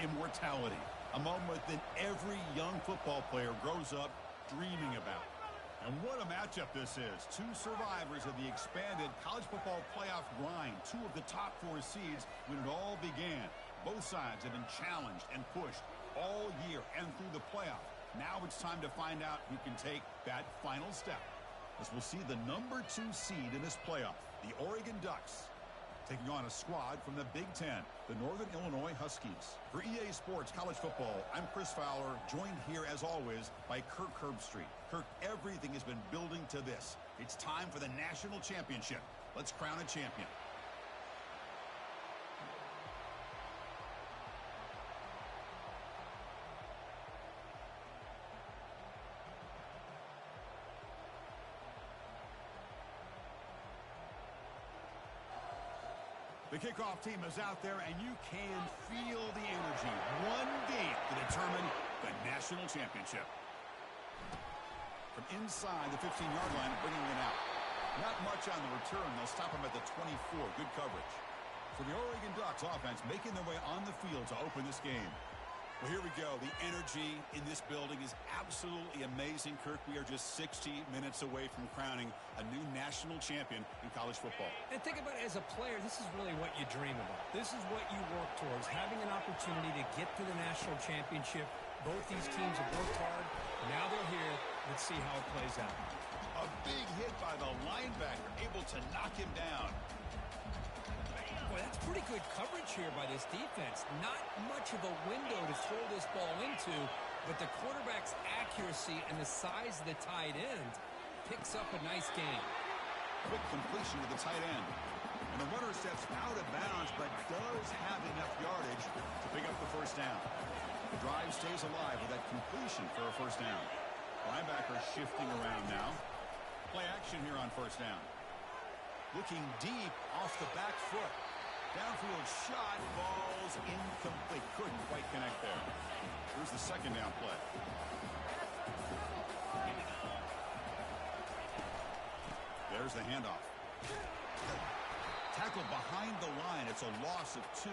immortality, a moment that every young football player grows up dreaming about. And what a matchup this is. Two survivors of the expanded college football playoff grind. Two of the top 4 seeds when it all began. Both sides have been challenged and pushed all year and through the playoff. Now it's time to find out who can take that final step, as we'll see the number 2 seed in this playoff, the Oregon Ducks, taking on a squad from the Big Ten, the Northern Illinois Huskies. For EA Sports College Football, I'm Chris Fowler, joined here as always by Kirk Herbstreit. Kirk, everything has been building to this. It's time for the national championship. Let's crown a champion. The kickoff team is out there, and you can feel the energy. One game to determine the national championship. From inside the 15-yard line, bringing it out. Not much on the return. They'll stop him at the 24. Good coverage. For the Oregon Ducks offense, making their way on the field to open this game. Well, here we go. The energy in this building is absolutely amazing, Kirk. We are just 60 minutes away from crowning a new national champion in college football. And think about it, as a player, this is really what you dream about. This is what you work towards, having an opportunity to get to the national championship. Both these teams have worked hard. Now they're here. Let's see how it plays out. A big hit by the linebacker, able to knock him down. Boy, that's pretty good coverage here by this defense. Not much of a window to throw this ball into, but the quarterback's accuracy and the size of the tight end picks up a nice gain. Quick completion to the tight end. And the runner steps out of bounds, but does have enough yardage to pick up the first down. The drive stays alive with that completion for a first down. Linebacker shifting around now. Play action here on first down. Looking deep off the back foot. Downfield shot, falls incomplete. Couldn't quite connect there. Here's the second down play. There's the handoff. Tackled behind the line. It's a loss of 2.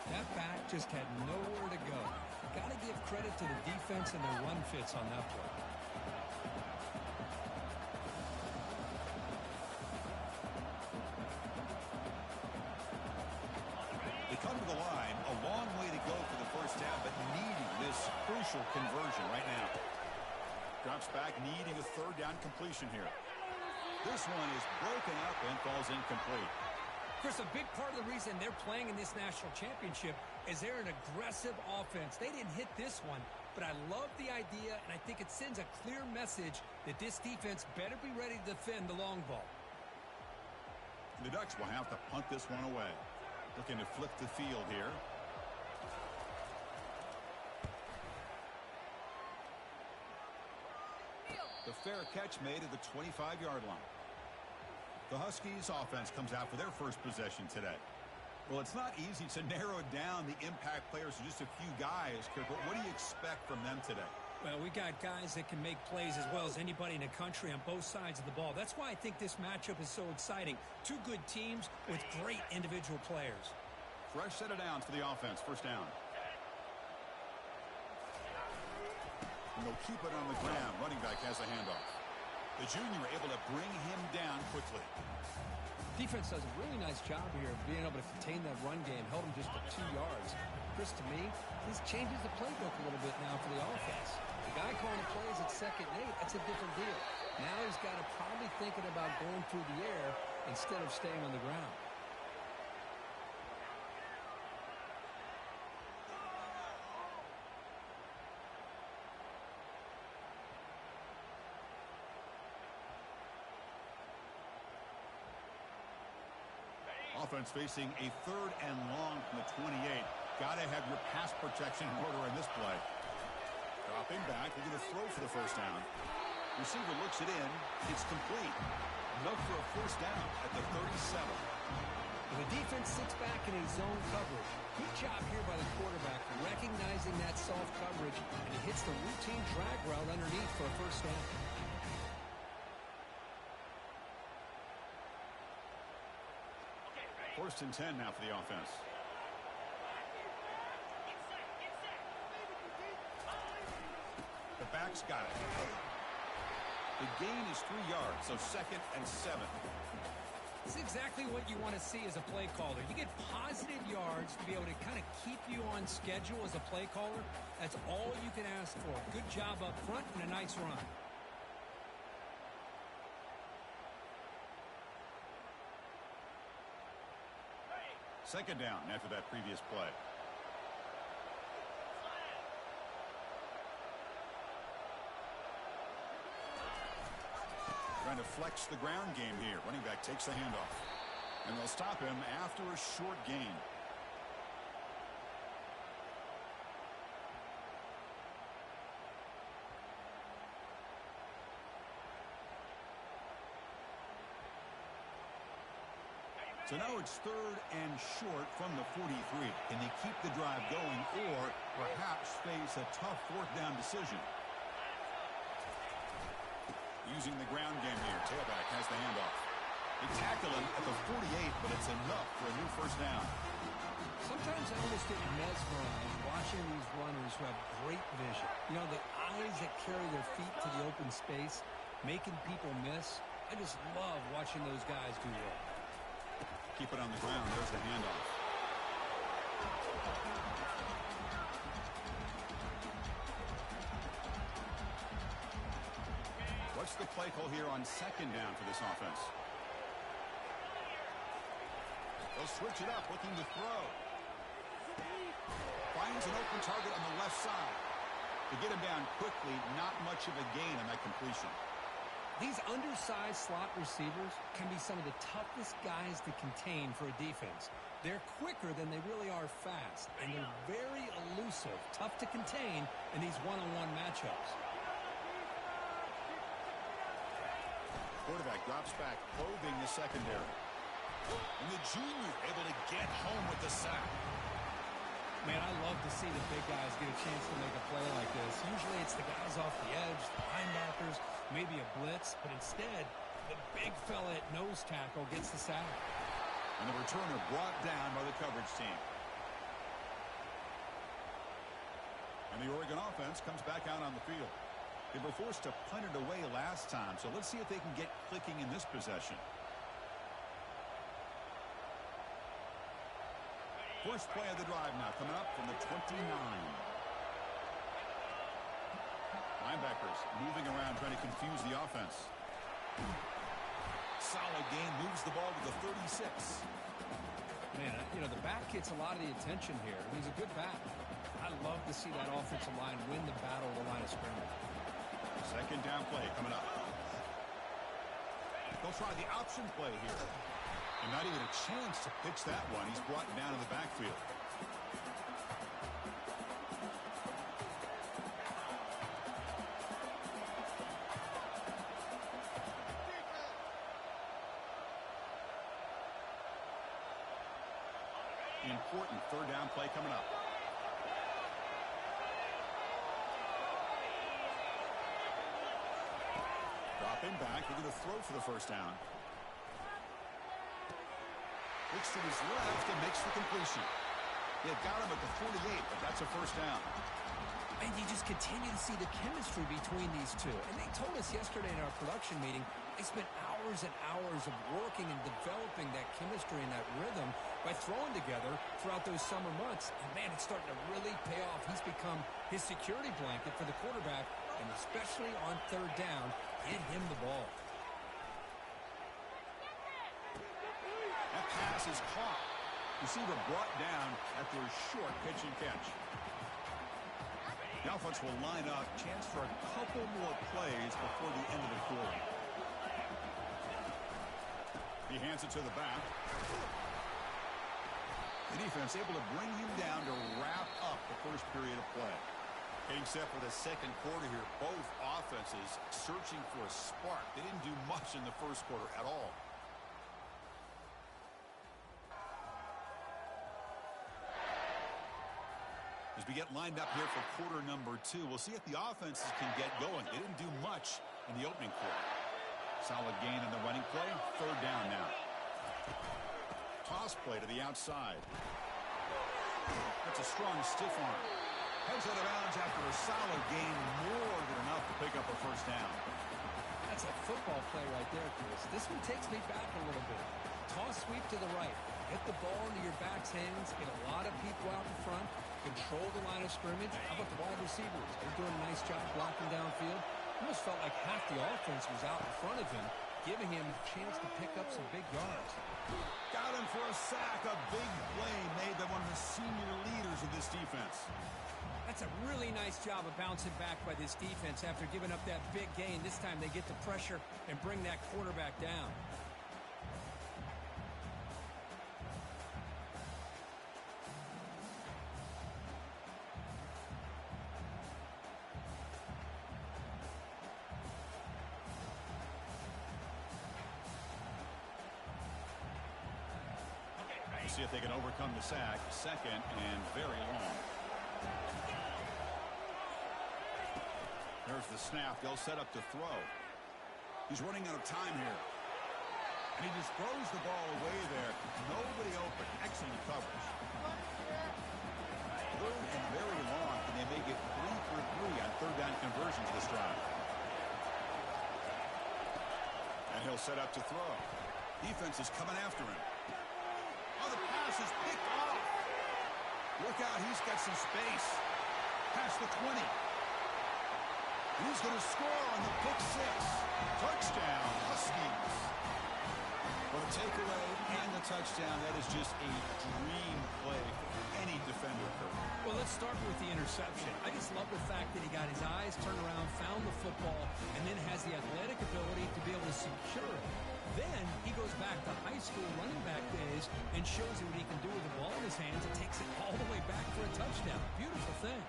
That back just had nowhere to go. Got to give credit to the defense and their run fits on that play. They come to the line, a long way to go for the first down, but needing this crucial conversion right now. Drops back, needing a third down completion here. This one is broken up and falls incomplete. Chris, a big part of the reason they're playing in this national championship is they're an aggressive offense. They didn't hit this one, but I love the idea, and I think it sends a clear message that this defense better be ready to defend the long ball. The Ducks will have to punt this one away. Looking to flip the field here. The fair catch made at the 25-yard line. The Huskies offense comes out for their first possession today. Well, it's not easy to narrow down the impact players to just a few guys, Kirk, but what do you expect from them today? Well, we got guys that can make plays as well as anybody in the country on both sides of the ball. That's why I think this matchup is so exciting. Two good teams with great individual players. Fresh set of downs for the offense. First down. And they'll keep it on the ground. Running back has a handoff. The junior able to bring him down quickly. Defense does a really nice job here of being able to contain that run game, held him just to 2 yards. Chris, to me, this changes the playbook a little bit now for the offense. The guy calling the plays at 2nd and 8, that's a different deal. Now he's got to probably thinking about going through the air instead of staying on the ground. Offense facing a 3rd and long from the 28. Got to have your pass protection in order in this play. Dropping back, they're going to throw for the first down. Receiver looks it in. It's complete. Enough for a first down at the 37. The defense sits back in a zone coverage. Good job here by the quarterback, recognizing that soft coverage, and he hits the routine drag route underneath for a first down. First and 10 now for the offense. back's got it. The gain is 3 yards, so 2nd and 7. This is exactly what you want to see as a play caller. You get positive yards to be able to kind of keep you on schedule as a play caller. That's all you can ask for. Good job up front and a nice run. Second down after that previous play. Trying to flex the ground game here. Running back takes the handoff. And they'll stop him after a short gain. So now it's 3rd and short from the 43. Can they keep the drive going or perhaps face a tough 4th down decision? Using the ground game here. Tailback has the handoff. They tackle him at the 48, but it's enough for a new 1st down. Sometimes I almost get mesmerized watching these runners who have great vision. You know, the eyes that carry their feet to the open space, making people miss. I just love watching those guys do well. Keep it on the ground. There's the handoff. What's the play call here on 2nd down for this offense? They'll switch it up, looking to throw. Finds an open target on the left side. To get him down quickly, not much of a gain on that completion. These undersized slot receivers can be some of the toughest guys to contain for a defense. They're quicker than they really are fast, and they're very elusive, tough to contain in these one-on-one matchups. Quarterback drops back, probing the secondary. And the junior able to get home with the sack. Man, I love to see the big guys get a chance to make a play like this. Usually it's the guys off the edge, the linebackers, maybe a blitz, but instead, the big fella at nose tackle gets the sack. And the returner brought down by the coverage team. And the Oregon offense comes back out on the field. They were forced to punt it away last time, so let's see if they can get clicking in this possession. First play of the drive now coming up from the 29. Linebackers moving around trying to confuse the offense. Solid gain, moves the ball to the 36. Man, you know, the back gets a lot of the attention here. He's a good back. I love to see that offensive line win the battle of the line of scrimmage. Second down play coming up. They'll try the option play here. And not even a chance to pitch that one. He's brought down in the backfield. Important 3rd down play coming up. Dropping back. They're going to throw for the 1st down. Looks to his left and makes the completion. They've got him at the 48, but that's a 1st down. And you just continue to see the chemistry between these two. And they told us yesterday in our production meeting, they spent hours and hours of working and developing that chemistry and that rhythm by throwing together throughout those summer months. And, man, it's starting to really pay off. He's become his security blanket for the quarterback, and especially on 3rd down, get him the ball. That pass is caught. Receiver brought down after a short pitch and catch. The offense will line up. Chance for a couple more plays before the end of the quarter. He hands it to the back. The defense able to bring him down to wrap up the first period of play. Getting set for the second quarter here. Both offenses searching for a spark. They didn't do much in the first quarter at all. As we get lined up here for quarter number 2, we'll see if the offenses can get going. They didn't do much in the opening quarter. Solid gain in the running play. 3rd down now. Toss play to the outside. That's a strong stiff arm. Heads out of bounds after a solid gain, more than enough to pick up a first down. That's a football play right there, Chris. This one takes me back a little bit. Toss sweep to the right. Get the ball into your back's hands. Get a lot of people out in front. Control the line of scrimmage. How about the wide receivers? They're doing a nice job blocking downfield. Almost felt like half the offense was out in front of him, giving him a chance to pick up some big yards. Got him for a sack. A big play made by one of the senior leaders of this defense. That's a really nice job of bouncing back by this defense after giving up that big gain. This time they get the pressure and bring that quarterback down. See if they can overcome the sack. Second and very long. There's the snap. They'll set up to throw. He's running out of time here. And he just throws the ball away there. Nobody open. Excellent coverage. Third and very long. And they make it 3 for 3 on third down conversions this drive. And he'll set up to throw. Defense is coming after him. Oh, the pass is picked off. Look out, he's got some space. Past the 20. And he's going to score on the pick six. Touchdown, Huskies. For the takeaway and the touchdown, that is just a dream play for any defender, Kurt. Well, let's start with the interception. I just love the fact that he got his eyes turned around, found the football, and then has the athletic ability to be able to secure it. Then he goes back to high school running back days and shows you what he can do with the ball in his hands and takes it all the way back for a touchdown. Beautiful thing.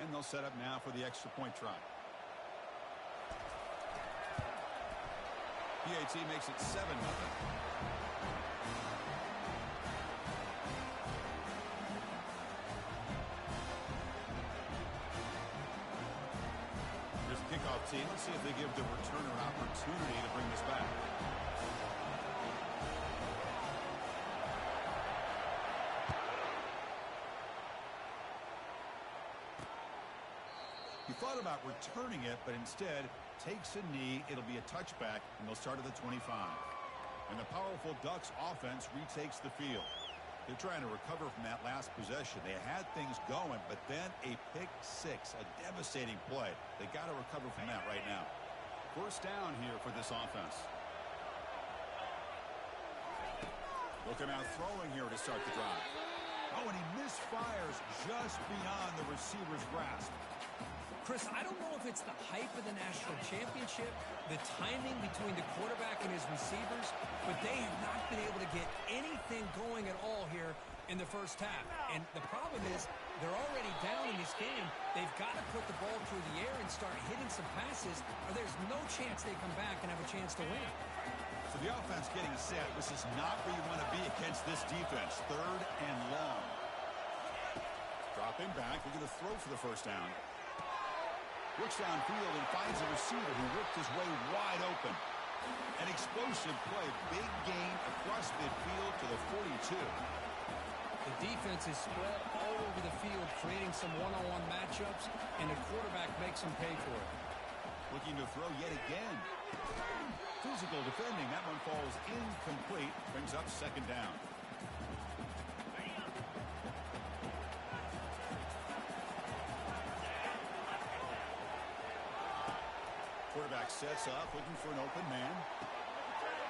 And they'll set up now for the extra point try. PAT makes it 7-0. Here's the kickoff team. Let's see if they give the returner an opportunity to bring this back. He thought about returning it, but instead takes a knee. It'll be a touchback, and they'll start at the 25. And the powerful Ducks offense retakes the field. They're trying to recover from that last possession. They had things going, but then a pick six, a devastating play. They got to recover from that right now. First down here for this offense. Looking out throwing here to start the drive. Oh, and he misfires just beyond the receiver's grasp. Chris, I don't know if it's the hype of the national championship, the timing between the quarterback and his receivers, but they have not been able to get anything going at all here in the first half. And the problem is they're already down in this game. They've got to put the ball through the air and start hitting some passes, or there's no chance they come back and have a chance to win. So the offense getting set. This is not where you want to be against this defense. Third and long. Dropping back. We're going to throw for the first down. Looks downfield and finds a receiver who worked his way wide open. An explosive play. Big gain across midfield to the 42. The defense is spread all over the field, creating some one-on-one matchups, and the quarterback makes them pay for it. Looking to throw yet again. Physical defending. That one falls incomplete. Brings up second down. Quarterback sets up, looking for an open man.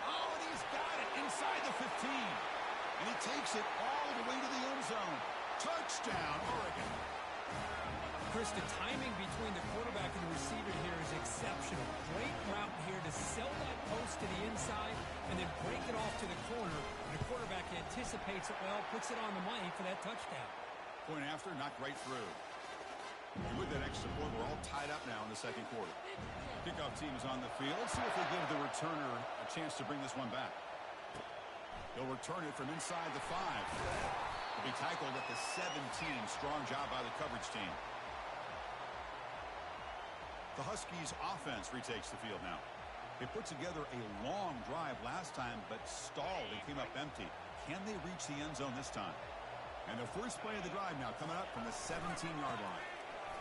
Oh, and he's got it inside the 15. And he takes it all the way to the end zone. Touchdown, Oregon. Chris, the timing between the quarterback and the receiver here is exceptional. Great route here to sell that post to the inside and then break it off to the corner. And the quarterback anticipates it well, puts it on the money for that touchdown. Point after, not right through. And with that extra point, we're all tied up now in the second quarter. Kickoff team is on the field. Let's see if they give the returner a chance to bring this one back. They'll return it from inside the 5. To be tackled at the 17. Strong job by the coverage team. The Huskies offense retakes the field now. They put together a long drive last time, but stalled and came up empty. Can they reach the end zone this time? And the first play of the drive now coming up from the 17-yard line.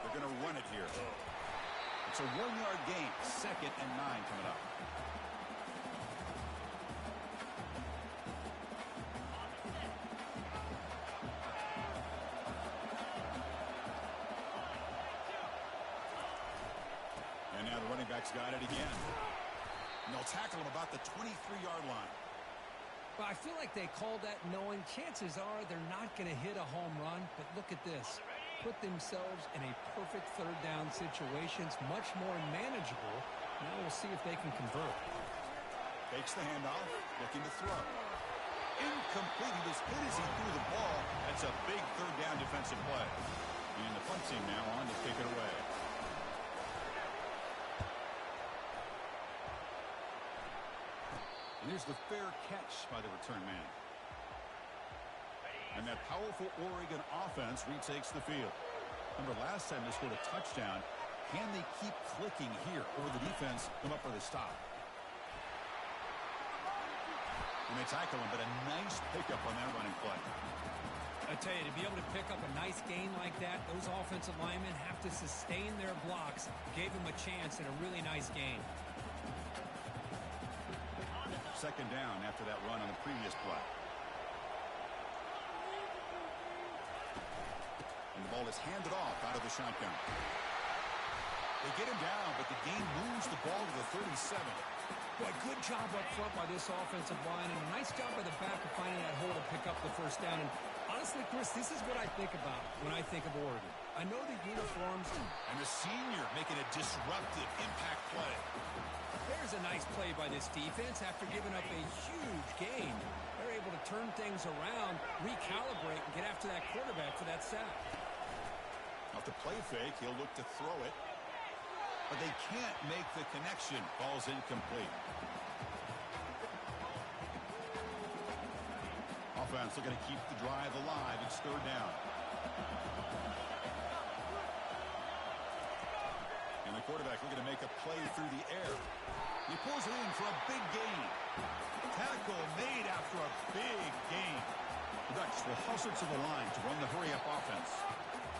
They're going to run it here. It's a 1-yard gain. 2nd and 9 coming up. And now the running back's got it again. And they'll tackle him about the 23-yard line. Well, I feel like they called that knowing chances are they're not going to hit a home run. But look at this. Put themselves in a perfect third down situation. It's much more manageable. Now we'll see if they can convert. Takes the handoff, looking to throw. Incomplete. He was hit as he threw the ball. That's a big third down defensive play. And the punt team now on to kick it away. And here's the fair catch by the return man. And that powerful Oregon offense retakes the field. Remember, last time they scored a touchdown. Can they keep clicking here, or the defense come up with a stop? And they tackle him, but a nice pickup on that running play. I tell you, to be able to pick up a nice gain like that, those offensive linemen have to sustain their blocks. Gave him a chance and a really nice gain. 2nd down after that run on the previous play. And the ball is handed off out of the shotgun. They get him down, but the gain moves the ball to the 37. Boy, good job up front by this offensive line, and a nice job by the back of finding that hole to pick up the first down. And honestly, Chris, this is what I think about when I think of Oregon. I know the uniforms. And the senior making a disruptive impact play. There's a nice play by this defense after giving up a huge gain. They're able to turn things around, recalibrate, and get after that quarterback for that sack. Off the play fake, he'll look to throw it. But they can't make the connection. Ball's incomplete. Offense looking to keep the drive alive. It's 3rd down. And the quarterback looking to make a play through the air. He pulls it in for a big gain. Tackle made after a big gain. The Ducks will hustle to the line to run the hurry-up offense.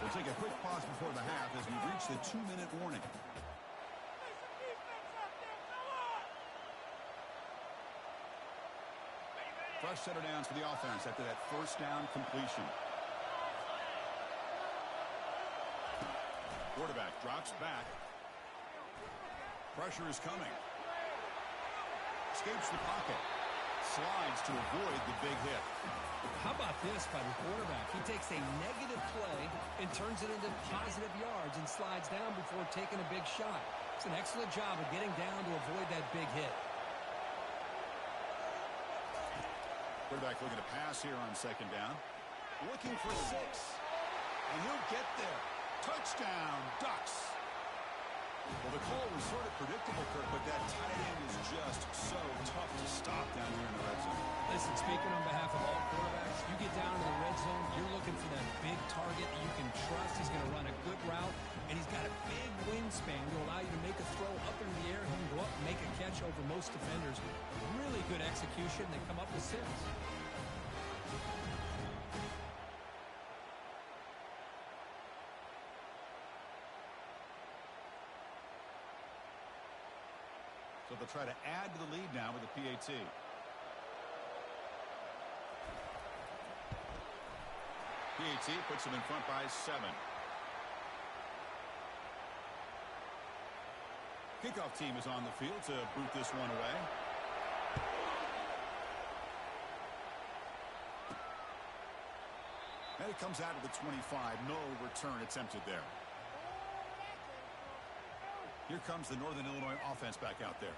We'll take a quick pause before the half as we reach the 2-minute warning. Fresh set of downs for the offense after that first down completion. Quarterback drops back. Pressure is coming. Escapes the pocket. Slides to avoid the big hit. How about this by the quarterback? He takes a negative play and turns it into positive yards and slides down before taking a big shot. It's an excellent job of getting down to avoid that big hit. Quarterback looking to pass here on 2nd down. Looking for 6. And he'll get there. Touchdown, Ducks. Well, the call was sort of predictable, Kirk, but that tight end is just so tough to stop down here in the red zone. Listen, speaking on behalf of all quarterbacks, you get down to the red zone, you're looking for that big target that you can trust. He's going to run a good route, and he's got a big wingspan to allow you to make a throw up in the air. He can go up and make a catch over most defenders. Really good execution. They come up with 6. So they'll try to add to the lead now with the PAT. PAT puts them in front by 7. Kickoff team is on the field to boot this one away. And it comes out of the 25. No return attempted there. Here comes the Northern Illinois offense back out there.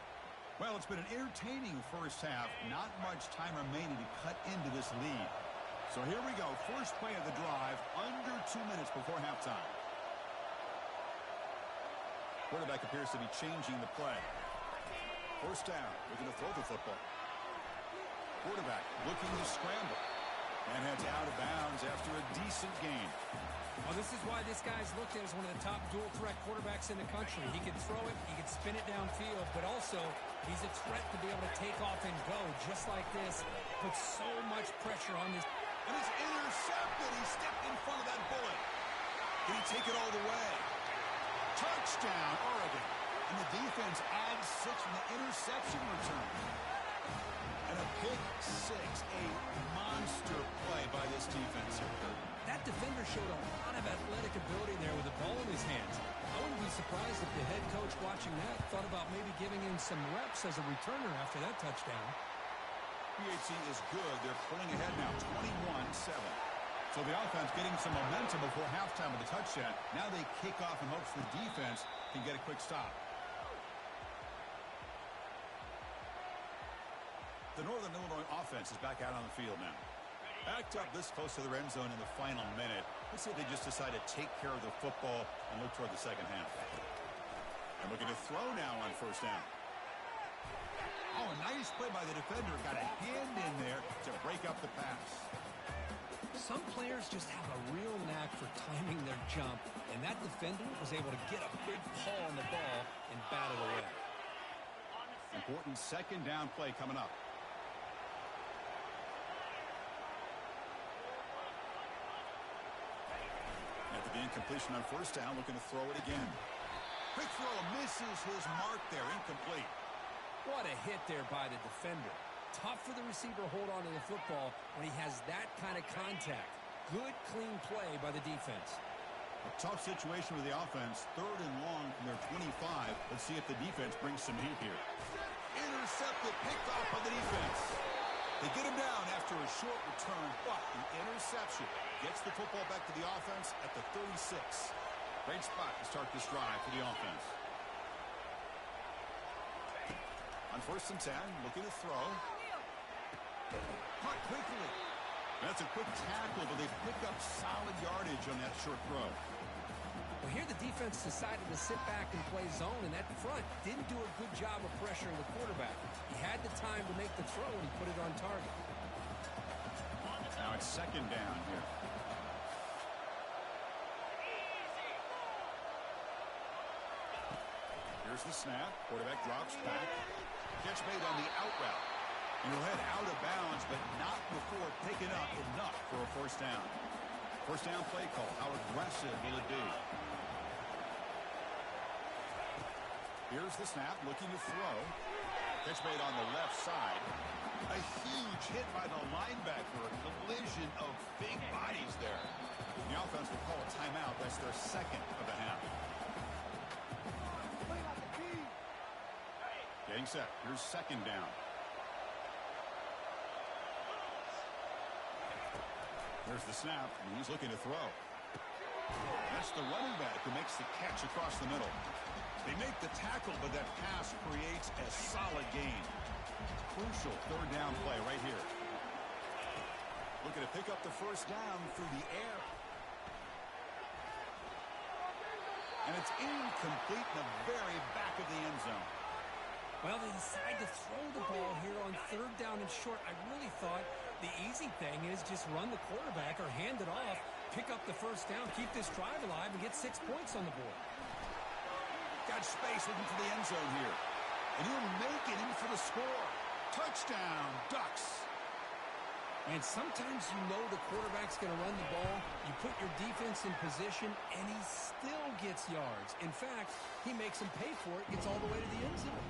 Well, it's been an entertaining first half. Not much time remaining to cut into this lead. So here we go. First play of the drive, under 2 minutes before halftime. Quarterback appears to be changing the play. First down, looking to throw the football. Quarterback looking to scramble. And heads out of bounds after a decent gain. Well, this is why this guy's looked at as one of the top dual-threat quarterbacks in the country. He can throw it, he can spin it downfield, but also he's a threat to be able to take off and go just like this. Puts so much pressure on this. And it's intercepted. He stepped in front of that bullet. Did he take it all the way? Touchdown, Oregon. And the defense adds 6 from the interception return. And a pick 6, a monster play by this defense here. That defender showed a lot of athletic ability there with the ball in his hands. I wouldn't be surprised if the head coach watching that thought about maybe giving him some reps as a returner after that touchdown. PHC is good. They're pulling ahead now, 21-7. So the offense getting some momentum before halftime with the touchdown. Now they kick off in hopes the defense can get a quick stop. The Northern Illinois offense is back out on the field now. Backed up this close to their end zone in the final minute. Let's see if they just decide to take care of the football and look toward the second half. And looking to throw now on first down. Oh, a nice play by the defender. Got a hand in there to break up the pass. Some players just have a real knack for timing their jump, and that defender was able to get a big paw on the ball and bat it away. Important second down play coming up. After the incompletion on first down, looking to throw it again. Quick throw, misses his mark there, incomplete. What a hit there by the defender. Tough for the receiver to hold on to the football when he has that kind of contact. Good, clean play by the defense. A tough situation with the offense. 3rd and long from their 25. Let's see if the defense brings some heat here. Intercepted, picked off by the defense. They get him down after a short return, but the interception gets the football back to the offense at the 36. Great spot to start this drive for the offense. On 1st and 10, looking to throw. Caught quickly. That's a quick tackle, but they pick up solid yardage on that short throw. Well, here the defense decided to sit back and play zone, and that front didn't do a good job of pressuring the quarterback. He had the time to make the throw, and he put it on target. Now it's second down here. Here's the snap. Quarterback drops back. Catch made on the out route. And he'll head out of bounds, but not before picking up enough for a first down. First down play call. How aggressive will it be? Here's the snap, looking to throw. Catch made on the left side. A huge hit by the linebacker. A collision of big bodies there. The offense will call a timeout. That's their second of the half. Getting set. Here's second down. There's the snap, and he's looking to throw. That's the running back who makes the catch across the middle. They make the tackle, but that pass creates a solid gain. Crucial 3rd down play right here. Looking to pick up the first down through the air. And it's incomplete in the very back of the end zone. Well, they decide to throw the ball here on 3rd down and short. I really thought the easy thing is just run the quarterback or hand it off, pick up the first down, keep this drive alive, and get 6 points on the board. Got space looking for the end zone here. And he'll make it in for the score. Touchdown, Ducks. And sometimes you know the quarterback's going to run the ball. You put your defense in position, and he still gets yards. In fact, he makes them pay for it, gets all the way to the end zone.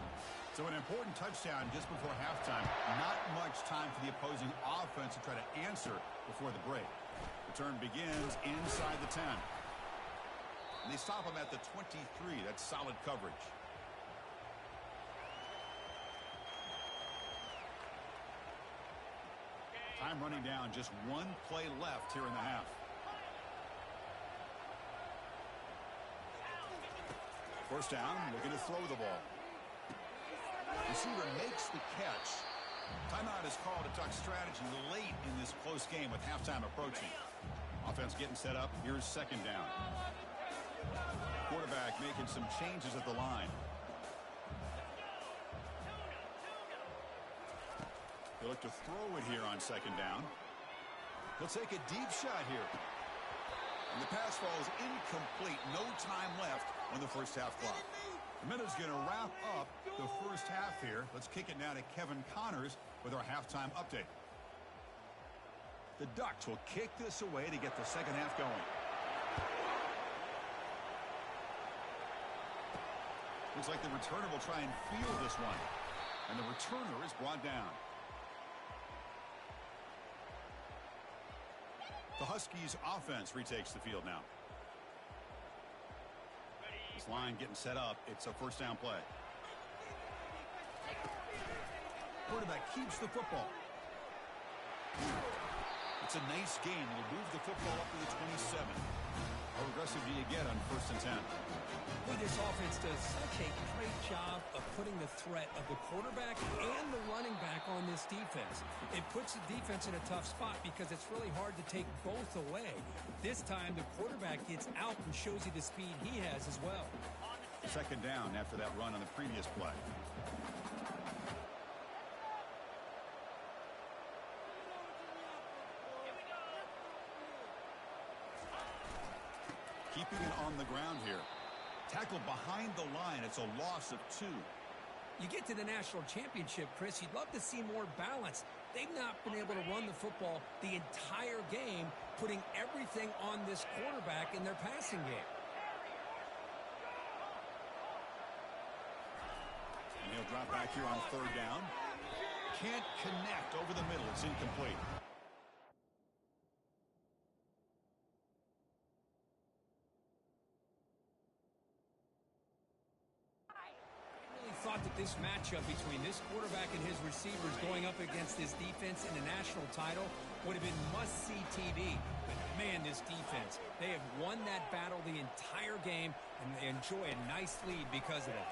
So an important touchdown just before halftime. Not much time for the opposing offense to try to answer before the break. Return begins inside the 10. And they stop him at the 23. That's solid coverage. Time running down. Just one play left here in the half. First down, looking to throw the ball. Receiver makes the catch. Timeout is called a Duck strategy late in this close game with halftime approaching. Offense getting set up. Here's second down. Quarterback making some changes at the line. They look to throw it here on second down. He'll take a deep shot here. And the pass falls incomplete. No time left on the first half clock. The minute's going to wrap up the first half here. Let's kick it now to Kevin Connors with our halftime update. The Ducks will kick this away to get the second half going. Looks like the returner will try and field this one. And the returner is brought down. The Huskies offense retakes the field now. This line getting set up. It's a first down play. Quarterback keeps the football. It's a nice game. We'll move the football up to the 27. How aggressive do you get on 1st and 10? Well, this offense does such a great job of putting the threat of the quarterback and the running back on this defense. It puts the defense in a tough spot because it's really hard to take both away. This time, the quarterback gets out and shows you the speed he has as well. Second down after that run on the previous play. Keeping it on the ground here. Tackled behind the line. It's a loss of 2. You get to the national championship, Chris, you'd love to see more balance. They've not been able to run the football the entire game, putting everything on this quarterback in their passing game. And he'll drop back here on 3rd down. Can't connect over the middle. It's incomplete. Thought that this matchup between this quarterback and his receivers going up against this defense in the national title would have been must-see TV. But man, this defense, they have won that battle the entire game, and they enjoy a nice lead because of it.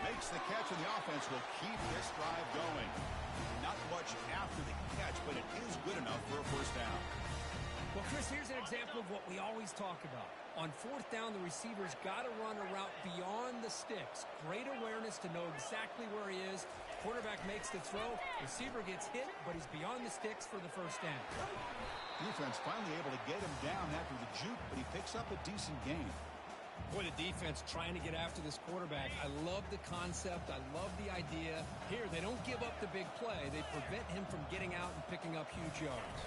Makes the catch, and the offense will keep this drive going. Not much after the catch, but it is good enough for a first down. Well, Chris, here's an example of what we always talk about. On 4th down, the receiver's got to run a route beyond the sticks. Great awareness to know exactly where he is. Quarterback makes the throw. Receiver gets hit, but he's beyond the sticks for the first down. Defense finally able to get him down after the juke, but he picks up a decent gain. Boy, the defense trying to get after this quarterback. I love the concept. I love the idea. Here, they don't give up the big play. They prevent him from getting out and picking up huge yards.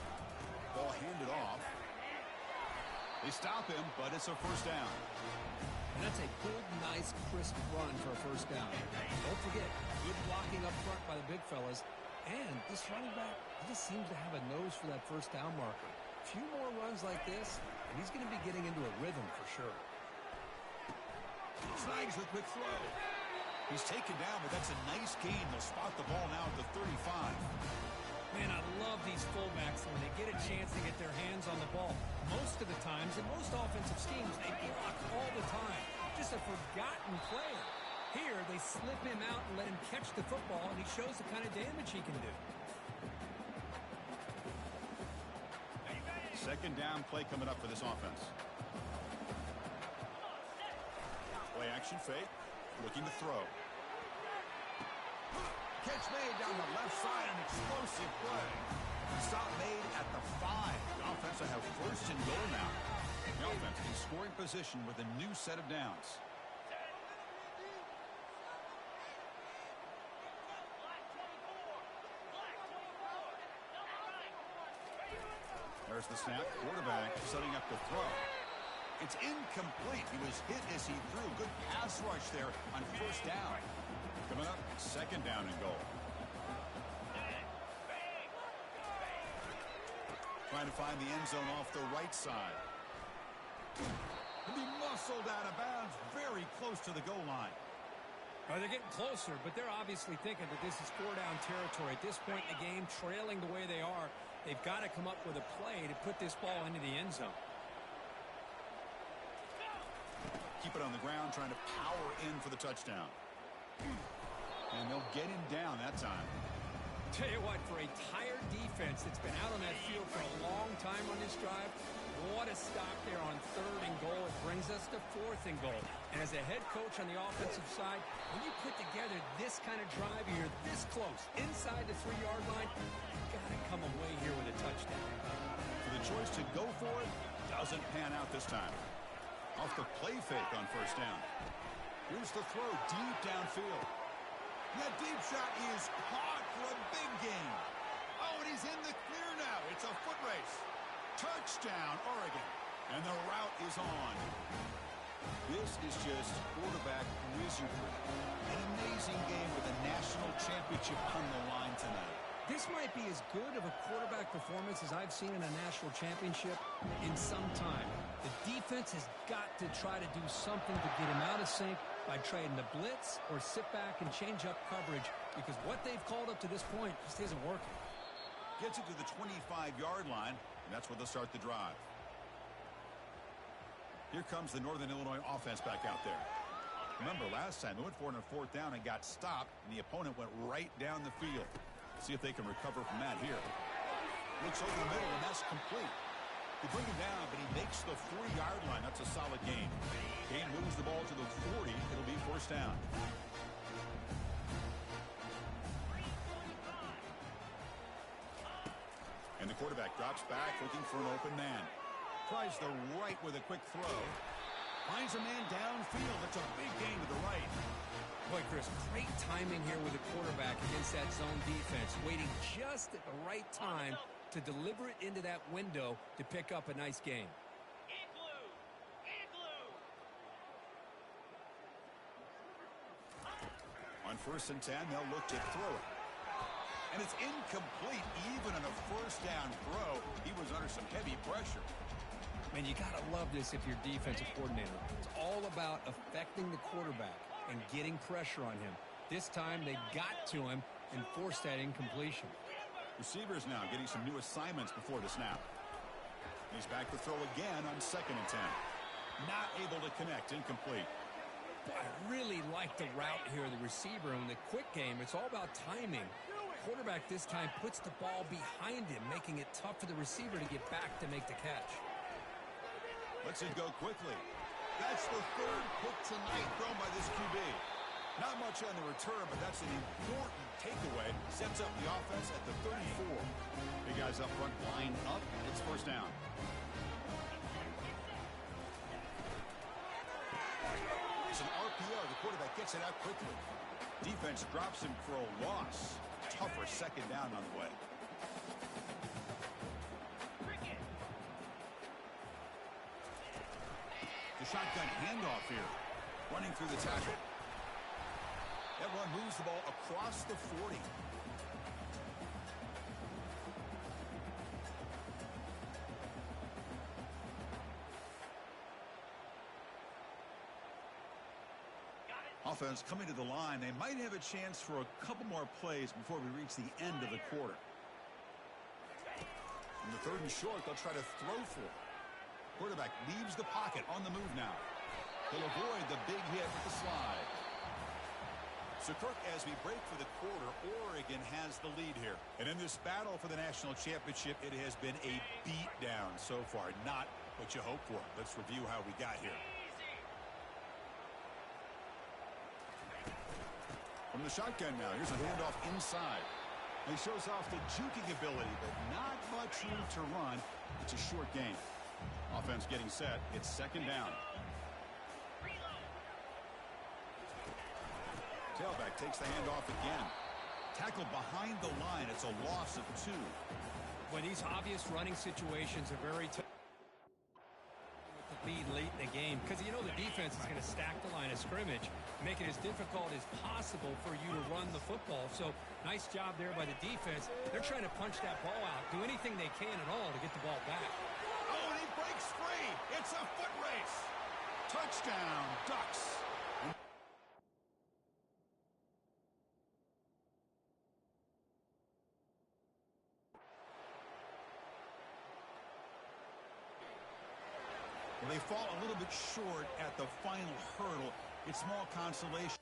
Ball handed off. They stop him, but it's a first down. And that's a good, nice, crisp run for a first down. Don't forget, good blocking up front by the big fellas. And this running back, he just seems to have a nose for that first down marker. A few more runs like this, and he's going to be getting into a rhythm for sure. Snags the quick throw. He's taken down, but that's a nice gain. They'll spot the ball now at the 35. Man, I love these fullbacks when they get a chance to get their hands on the ball. Most of the times, in most offensive schemes, they block all the time. Just a forgotten player. Here, they slip him out and let him catch the football, and he shows the kind of damage he can do. Second down play coming up for this offense. Play action fake. Looking to throw. Catch made down the left side, an explosive play. Stop made at the 5. The offense will have 1st and goal now. The offense in scoring position with a new set of downs. There's the snap. Quarterback setting up the throw. It's incomplete. He was hit as he threw. Good pass rush there on 1st down. Coming up, 2nd down and goal. Trying to find the end zone off the right side. And he muscled out of bounds very close to the goal line. They're getting closer, but they're obviously thinking that this is 4-down territory. At this point in the game, trailing the way they are, they've got to come up with a play to put this ball into the end zone. Keep it on the ground, trying to power in for the touchdown. And they'll get him down that time. Tell you what, for a tired defense that's been out on that field for a long time on this drive, what a stop there on 3rd and goal. It brings us to 4th and goal. And as a head coach on the offensive side, when you put together this kind of drive, you're this close inside the 3-yard line, you got to come away here with a touchdown. So the choice to go for it doesn't pan out this time. Off the play fake on first down. Here's the throw deep downfield. That deep shot is caught for a big gain. Oh, and he's in the clear now. It's a foot race. Touchdown, Oregon. And the route is on. This is just quarterback wizardry. An amazing game with a national championship on the line tonight. This might be as good of a quarterback performance as I've seen in a national championship in some time. The defense has got to try to do something to get him out of sync by trading the blitz or sit back and change up coverage, because what they've called up to this point just isn't working. Gets it to the 25-yard line, and that's where they'll start the drive. Here comes the Northern Illinois offense back out there. Remember, last time they went for it on fourth down and got stopped, and the opponent went right down the field. See if they can recover from that here. Looks over the middle, and that's complete. They bring him down, but he makes the 40-yard line. That's a solid gain. Kane moves the ball to the 40. It'll be first down. And the quarterback drops back, looking for an open man. Tries the right with a quick throw. Finds a man downfield. That's a big gain to the right. Boy, Chris, great timing here with the quarterback against that zone defense, waiting just at the right time to deliver it into that window to pick up a nice gain. On 1st and 10, they'll look to throw it. And it's incomplete. Even on a first down throw, he was under some heavy pressure. Man, you got to love this if you're defensive coordinator. It's all about affecting the quarterback and getting pressure on him. This time they got to him and forced that incompletion. Receivers now getting some new assignments before the snap. He's back to throw again on 2nd and 10. Not able to connect. Incomplete. Boy, I really like the route here, the receiver. In the quick game, it's all about timing. Quarterback this time puts the ball behind him, making it tough for the receiver to get back to make the catch. Lets it go quickly. That's the 3rd pick tonight thrown by this QB. Not much on the return, but that's an important takeaway. Sets up the offense at the 34. Big guys up front line up. It's first down. It's an RPO. The quarterback gets it out quickly. Defense drops him for a loss. Tougher 2nd down on the way. The shotgun handoff here. Running through the tackle. That run moves the ball across the 40. Offense coming to the line. They might have a chance for a couple more plays before we reach the end of the quarter. In the 3rd and short, they'll try to throw for it. Quarterback leaves the pocket on the move now. He'll avoid the big hit with the slide. So, Kirk, as we break for the quarter, Oregon has the lead here. And in this battle for the national championship, it has been a beatdown so far. Not what you hope for. Let's review how we got here. From the shotgun now, here's a handoff inside. He shows off the juking ability, but not much room to run. It's a short gain. Offense getting set. It's 2nd down. Tailback takes the handoff again. Tackled behind the line. It's a loss of 2. When these obvious running situations are very tough with the lead late in the game, because you know the defense is going to stack the line of scrimmage, make it as difficult as possible for you to run the football. So nice job there by the defense. They're trying to punch that ball out, do anything they can at all to get the ball back. Oh, and he breaks free. It's a foot race. Touchdown, Ducks. Well, they fall a little bit short at the final hurdle. It's small consolation.